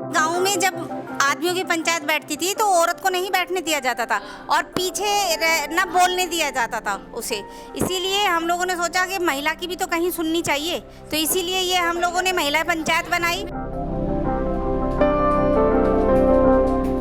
गाँव में जब आदमियों की पंचायत बैठती थी तो औरत को नहीं बैठने दिया जाता था और पीछे न बोलने दिया जाता था उसे। इसीलिए हम लोगों ने सोचा कि महिला की भी तो कहीं सुननी चाहिए, तो इसीलिए ये हम लोगों ने महिला पंचायत बनाई।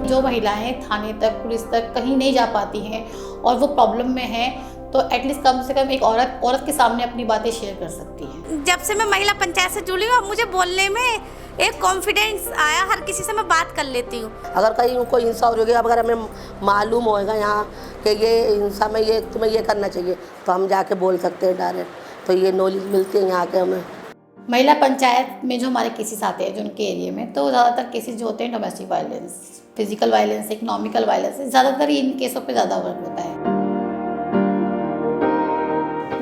जो महिलाएं थाने तक, पुलिस तक कहीं नहीं जा पाती हैं और वो प्रॉब्लम में हैं, तो एटलीस्ट कम से कम एक औरत के सामने अपनी बातें शेयर कर सकती है। जब से मैं महिला पंचायत से जुड़ी हूँ, मुझे बोलने में एक कॉन्फिडेंस आया, हर किसी से मैं बात कर लेती हूँ। अगर कहीं कोई हिंसा हो रही है, अगर हमें मालूम होएगा यहाँ कि ये हिंसा में ये तुम्हें ये करना चाहिए, तो हम जाके बोल सकते हैं डायरेक्ट। तो ये नॉलेज मिलती है यहाँ के हमें। महिला पंचायत में जो हमारे केसेस आते हैं जो उनके एरिया में, तो ज़्यादातर केसेस जो होते हैं domestic violence, physical violence, economical violence, ज़्यादातर इन केसों पे ज़्यादा वर्क होता है।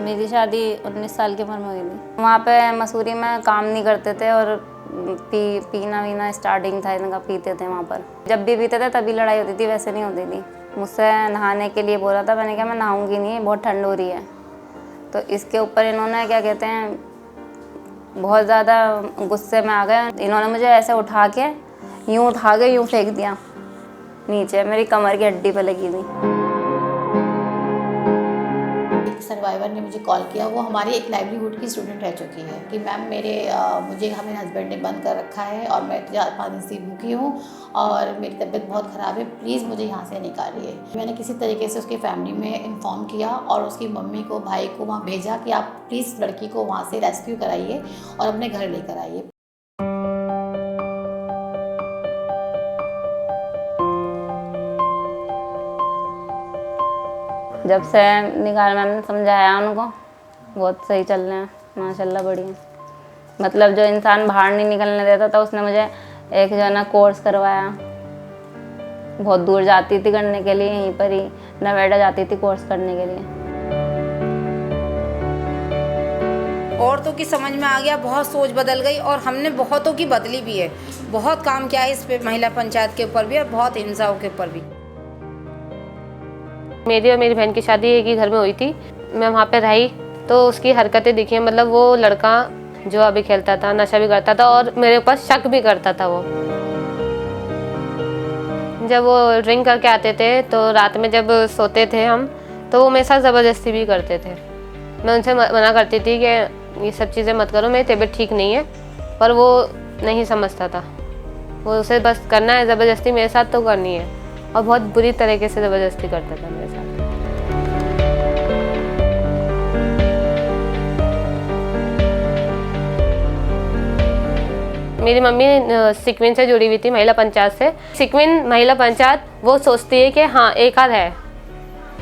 मेरी शादी 19 साल की उम्र में हुई थी। वहाँ पे मसूरी में काम नहीं करते थे और पीना वीना स्टार्टिंग था इनका, पीते थे वहाँ पर। जब भी पीते थे तभी लड़ाई होती थी, वैसे नहीं होती थी। मुझसे नहाने के लिए बोला था, मैंने कहा मैं नहाऊंगी नहीं, बहुत ठंड हो रही है। तो इसके ऊपर इन्होंने क्या कहते हैं, बहुत ज़्यादा गुस्से में आ गए। इन्होंने मुझे ऐसे उठा के यूँ फेंक दिया नीचे, मेरी कमर की हड्डी पे लगी थी। सर्वाइवर ने मुझे कॉल किया, वो हमारी एक लाइवलीहुड की स्टूडेंट रह चुकी है कि मैम मुझे मेरे हस्बैंड ने बंद कर रखा है और मैं 4-5 दिन से भूखी हूँ और मेरी तबीयत बहुत ख़राब है, प्लीज़ मुझे यहाँ से निकालिए। मैंने किसी तरीके से उसकी फैमिली में इन्फॉर्म किया और उसकी मम्मी को, भाई को वहाँ भेजा कि आप प्लीज़ लड़की को वहाँ से रेस्क्यू कराइए और अपने घर लेकर आइए। जब से निकाल मैम ने समझाया उनको, बहुत सही चल रहे हैं माशाल्लाह, बढ़िया। मतलब जो इंसान बाहर नहीं निकलने देता था, उसने मुझे एक जो है ना कोर्स करवाया। बहुत दूर जाती थी करने के लिए, यहीं पर ही नोएडा जाती थी कोर्स करने के लिए। औरतों की समझ में आ गया, बहुत सोच बदल गई और हमने बहुतों की बदली भी है। बहुत काम किया है इस पे, महिला पंचायत के ऊपर भी और बहुत हिंसाओं के ऊपर भी। मेरी और मेरी बहन की शादी एक ही घर में हुई थी। मैं वहाँ पे रही तो उसकी हरकतें दिखी, मतलब वो लड़का जो अभी खेलता था, नशा भी करता था और मेरे ऊपर शक भी करता था। वो जब वो ड्रिंक करके आते थे तो रात में जब सोते थे हम, तो वो मेरे साथ ज़बरदस्ती भी करते थे। मैं उनसे मना करती थी कि ये सब चीज़ें मत करो, मेरी तबीयत ठीक नहीं है, पर वो नहीं समझता था। वो उसे बस करना है ज़बरदस्ती, मेरे साथ तो करनी है, और बहुत बुरी तरीके से ज़बरदस्ती करता था मेरे साथ। मेरी मम्मी सिक्विन से जुड़ी हुई थी, महिला पंचायत से। सिक्विन महिला पंचायत वो सोचती है कि हाँ एकर है,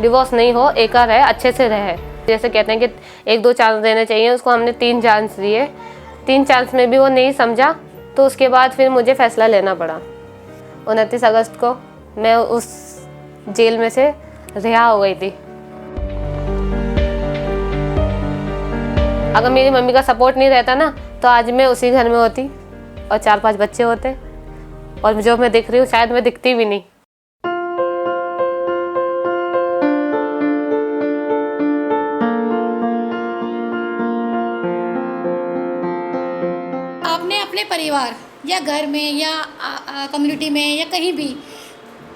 डिवोर्स नहीं हो, एकर है, अच्छे से रहे। जैसे कहते हैं कि 1-2 चांस देने चाहिए, उसको हमने 3 चांस दिए। 3 चांस में भी वो नहीं समझा, तो उसके बाद फिर मुझे फैसला लेना पड़ा। 29 अगस्त को मैं उस जेल में से रिहा हो गई थी। अगर मेरी मम्मी का सपोर्ट नहीं रहता ना, तो आज मैं उसी घर में होती और 4-5 बच्चे होते, और जो मैं दिख रही हूँ शायद मैं दिखती भी नहीं। आपने अपने परिवार या घर में या कम्युनिटी में या कहीं भी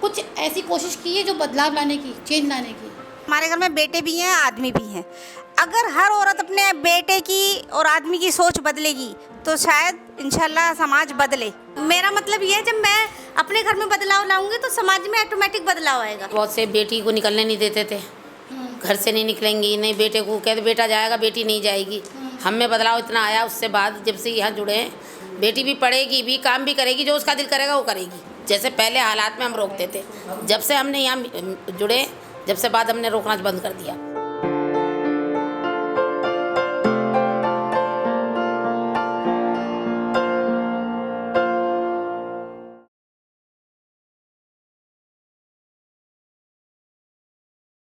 कुछ ऐसी कोशिश की है जो बदलाव लाने की, चेंज लाने की? हमारे घर में बेटे भी हैं, आदमी भी हैं। अगर हर औरत अपने बेटे की और आदमी की सोच बदलेगी तो शायद इंशाल्लाह समाज बदले। मेरा मतलब ये है, जब मैं अपने घर में बदलाव लाऊंगी तो समाज में ऑटोमेटिक बदलाव आएगा। बहुत से बेटी को निकलने नहीं देते थे, घर से नहीं निकलेंगी, नहीं बेटे को कहते बेटा जाएगा, बेटी नहीं जाएगी। हम में बदलाव इतना आया उससे बाद, जब से यहाँ जुड़े हैं। बेटी भी पढ़ेगी भी, काम भी करेगी, जो उसका दिल करेगा वो करेगी। जैसे पहले हालात में हम रोकते थे, जब से हमने यहाँ जुड़े, जब से बाद हमने रोकना बंद कर दिया।